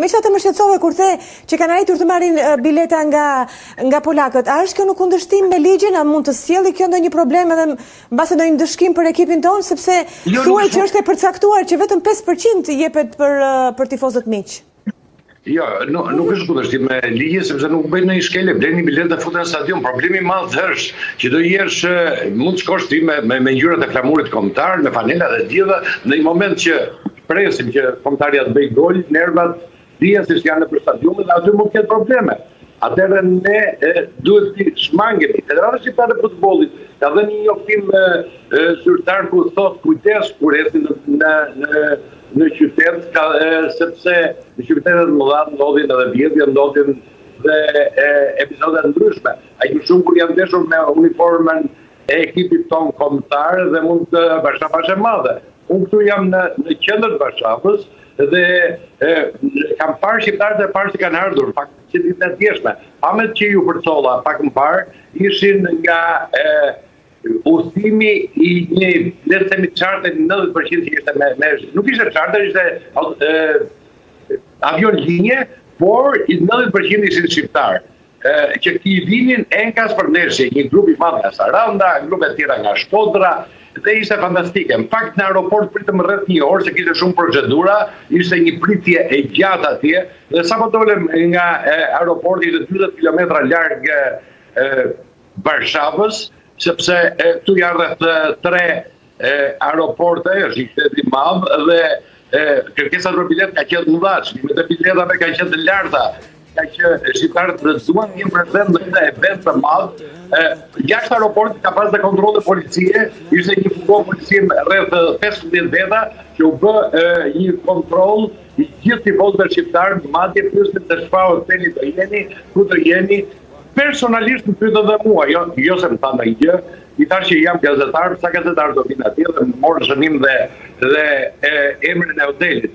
Meqenëse të më shqetësove kur the që kanë arritur të marrin bileta nga polakët, a është kjo në kundërshtim me ligjin, a mund të sjellë kjo ndonjë problem edhe mbase ndonjë ndëshkim për ekipin tonë, sepse thuaj që është e përcaktuar që vetëm 5% jepet për tifozët miq. Jo, nuk është kundërshtim me ligjin, sepse nuk bëjnë në shkelje, bleni biletë futen në stadion. Problemi i madh është që do jesh mund të shkosh ti me ngjyrat e flamurit kombëtar, me fanelat e gjitha, në një moment që presim që kombëtaria të bëjë gol, nervat dhja se janë në stadiumet dhe aty mund të ketë probleme. Atëherë ne duhet të shmangemi. Federata Shqiptare e Futbollit ka dhënë një njoftim zyrtar ku thotë kujdes kur ecin në qytet, sepse në qytetet më dha ndodhin edhe vjedhje, ndodhin dhe epizode ndryshme. Ai shumë kur janë ndeshur me uniformën e ekipit ton kombëtar dhe mund të Varshavë e madhe. Unë këtu jam në qendër të Varshavës dhe kam parë shqiptarët e parë që kanë ardhur, pak që ditën e djeshme. Pamet që ju përcolla pak më parë, ishin nga udhëtimi i një, le të themi charter 90% që ishte me nuk ishte charter, ishte avion linje, por 90% ishin shqiptarë. Që i vinin enkas për ndeshje, një grup i madh nga Saranda, grupe tjera nga Shkodra, dhe ishte fantastike. Në fakt në aeroport pritëm rreth një orë, se kishte shumë procedura, ishte një pritje e gjatë atje, dhe sa po dolem nga aeroporti ishte 40 km larg Varshavës, sepse këtu janë rreth 3 aeroporte, është një qytet i madh dhe kërkesat për bilet ka qenë më dhash, me të biletave ka qenë të larta, ka që shqiptarët rëzuan një prezent në këtë event të madh. Jashtë aeroportit ka pas dhe kontrole policie, ishte një fugon policie rreth 15 veta që u bë një kontrol i gjithë tifozëve shqiptarë, madje pyesin se çfarë hoteli do jeni, ku do jeni. Personalisht më pyetën dhe mua, jo se më thanë gjë, i thash që jam gazetar, sa gazetar do vinë atje dhe më morën shënim dhe emrin e hotelit.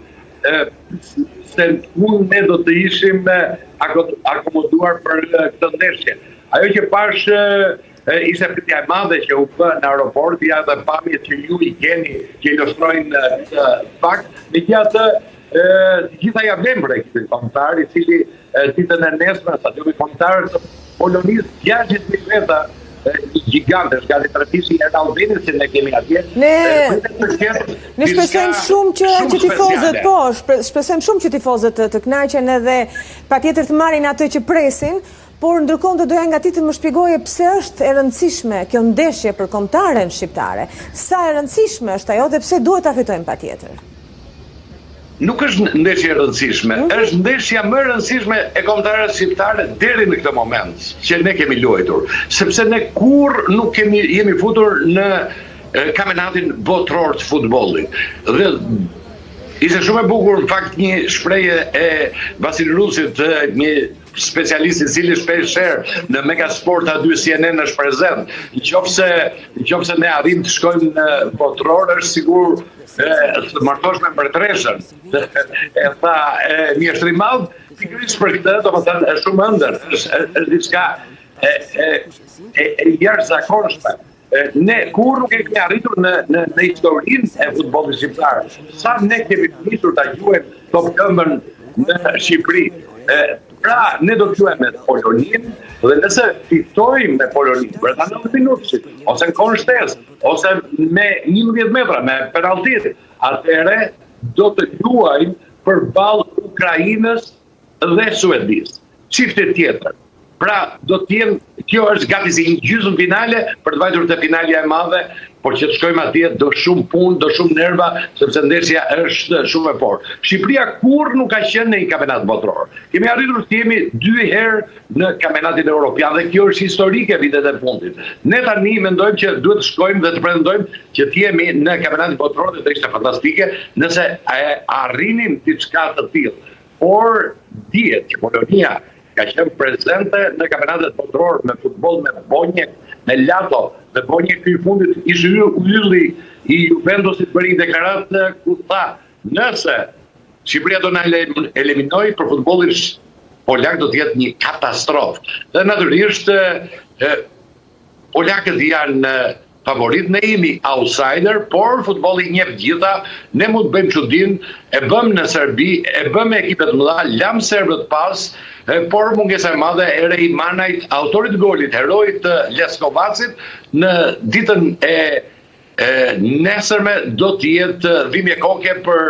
Se ne do të ishim akomoduar për këtë ndeshje. Ajo që pash ishte pritja e madhe që u bë në aeroport, ja dhe pamjet që ju i keni, që ilustrojnë fakt, megjithatë gjitha ja vlen për ekipin kombëtar, i cili ditën e nesme stadiumi kombëtar të Polonisë 60.000 veta gigante, gati tradisi e Albinit që ne kemi atje. Ne shpresojmë shumë që tifozët, shpresojmë shumë që tifozët të kënaqen edhe patjetër të marrin atë që presin, por ndërkohë do doja nga ti të më shpjegoje pse është e rëndësishme kjo ndeshje për kombëtaren shqiptare. Sa e rëndësishme është ajo dhe pse duhet ta fitojmë patjetër? Nuk është ndeshje e rëndësishme, është ndeshja më e rëndësishme e kombëtarëve shqiptare deri në këtë moment që ne kemi luajtur, sepse ne kurrë nuk jemi futur në kampionatin botror të futbollit. Dhe ishte shumë e bukur në fakt një shprehje e Vasil Rusit, një specialist i cili shpesh në Megasport aty CNN është prezent. Nëse ne arrim të shkojmë në botror, është sigur të martosh me mbretëreshën. E tha mjeshtri i madh, pikërisht për këtë, domethënë është shumë ëndër, është diçka e jashtëzakonshme. Ne kur nuk e kemi arritur në historinë e futbollit shqiptar. Sa ne kemi nisur ta quajmë top këmbën në Shqipëri. Pra, ne do të quajmë me Poloninë dhe nëse fitojmë me Poloninë për 90 minutë, ose në kohën shtesë, ose me 11 metra me penaltit, atëherë do të luajmë përballë Ukrainës dhe Suedisë. Çifte tjetër. Pra, do të jenë, kjo është gati si një gjysmë finale për të vajtur te finalja e madhe, por që të shkojmë atje do shumë punë, do shumë nerva, sepse ndeshja është shumë e fortë. Shqipëria kurrë nuk ka qenë në një kampionat botror. Kemi arritur të jemi 2 herë në kampionatin evropian dhe kjo është historike vitet e fundit. Ne tani mendojmë që duhet të shkojmë dhe të pretendojmë që të jemi në kampionatin botror dhe të ishte fantastike nëse arrinim diçka të tillë. Por dihet që Polonia ka qenë prezente në kampionatet botror me futboll, me Bonjek, me Lato, me Bonjek këy fundit ishte ylli i Juventusit bëri një deklaratë ku tha, nëse Shqipëria do na eliminoj për futbollin polak do të jetë një katastrofë. Dhe natyrisht polakët janë favorit, ne jemi outsider, por futbolli njeh gjitha, ne mund të bëjmë çudin, e bëm në Serbi, e bëm me ekipet mëdha, lam serbët pas, por mungesa e madhe e Rej Manajt, autorit golit, herojit të Leskovacit, në ditën e nesërme do të jetë dhimbje koke për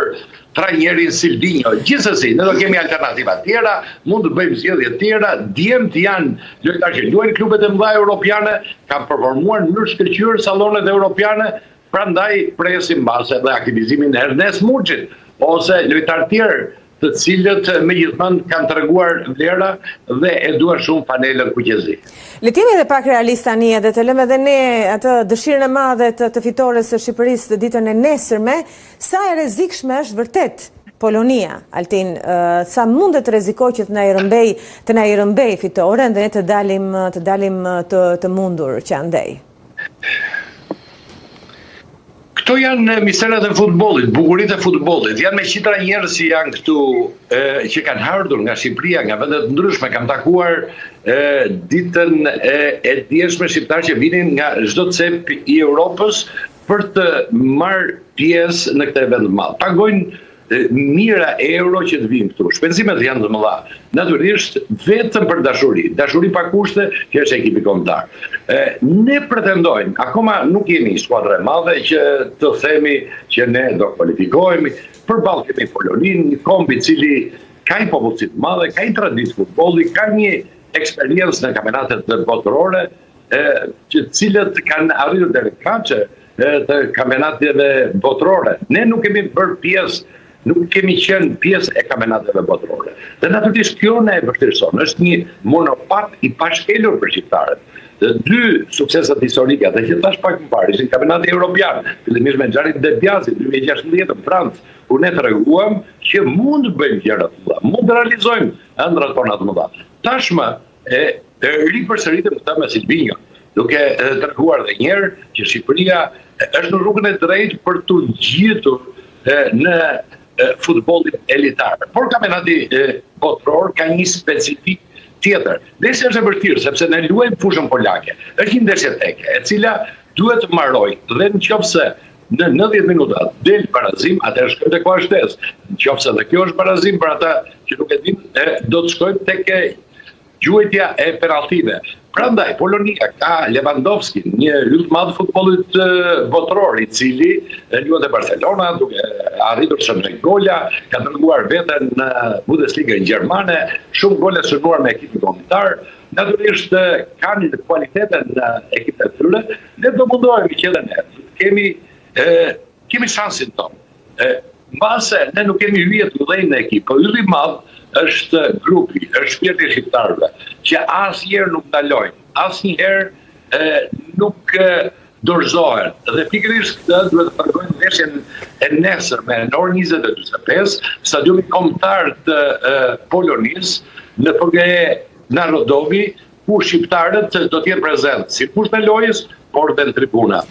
trajnerin Silvinho. Gjithsesi, ne do kemi alternativa tjera, mund të bëjmë zgjedhje tjera, djemtë janë lojtarë që luajnë klubet e mëdha europiane, kanë performuar në mënyrë shkëlqyer sallonet europiane, prandaj presim mbase edhe aktivizimin e Ernest Murçit ose lojtarë tjerë të cilët megjithmonë kanë treguar vlera dhe e duan shumë panelën kuqezi. Le të jemi edhe pak realist tani edhe të lëmë edhe ne atë dëshirën e madhe të fitores së Shqipërisë të ditën e nesërme, sa e rrezikshme është vërtet Polonia, Altin, sa mundet të rrezikojë që të na i rëmbej fitoren dhe ne të dalim të mundur që andej. Këto janë misterat e futbollit, bukuritë e futbollit. Janë me qitra njerëz që janë këtu, që kanë ardhur nga Shqipëria, nga vende të ndryshme, kam takuar ditën e djeshme shqiptarë që vinin nga çdo cep i Europës për të marrë pjesë në këtë event të madh. Pagojnë mira euro që të vinë këtu. Shpenzimet janë të mëdha. Natyrisht vetëm për dashuri pa kushte, që është ekipi kombëtar. Ne pretendojmë, akoma nuk jemi skuadra e madhe që të themi që ne do kualifikohemi, përballë kemi Poloninë, një kombi i cili ka një popullsi të madhe, ka një traditë futbolli, ka një eksperiencë në kampionatet botërore, që cilët kanë arritur deri kaqe të kampionateve botërore. Ne nuk kemi bërë pjesë, nuk kemi qenë pjesë e kampionateve botërore. Dhe natyrisht kjo ne e vështirëson, është një monopat i pashkelur për shqiptarët. Dy sukseset historike, atë që tash pak më parë, ishin kampionati evropian, fillimisht me Xharin Debiasin 2016 në Francë, ku ne treguam që mund të bëjmë gjëra të mëdha, mund të realizojmë ëndrat tona të mëdha. Tashmë ripërsëritem këtë me Silvinho, duke treguar edhe një herë që Shqipëria është në rrugën e drejtë për të ngjitur në futbollin elitar. Por kampionati botëror ka një specifik tjetër. Ndeshja është e vërtetë sepse ne luajmë fushën polake. Është një ndeshje teke, e cila duhet të mbarojë dhe nëse në 90 minuta del barazim, atëherë shkojmë tek shtesë. Nëse edhe kjo është barazim për ata që nuk e dinë, do të shkojmë tek gjuajtja e penaltive. Prandaj Polonia ka Lewandowski, një yll madh futbollit botëror, i cili luan te Barcelona, duke arritur shumë në gola, ka treguar veten në Bundesliga gjermane, shumë gole shënuar me ekipin kombëtar. Natyrisht kanë kualitetin në ekipet e tyre, ne do mundohemi që edhe ne kemi shansin tonë. Mbase ne nuk kemi hyje të dhënë në ekip, po ylli i madh është grupi, është shpirti i shqiptarëve, që asnjëherë nuk ndalojnë, asnjëherë nuk dorëzohen. Dhe pikërisht këtë duhet të përgojnë ndeshjen e nesërme në orën 20:45, stadiumi kombëtar të Polonisë në PGE Narodowi, ku shqiptarët do të jenë prezent, si kushte lojës, por dhe në tribuna.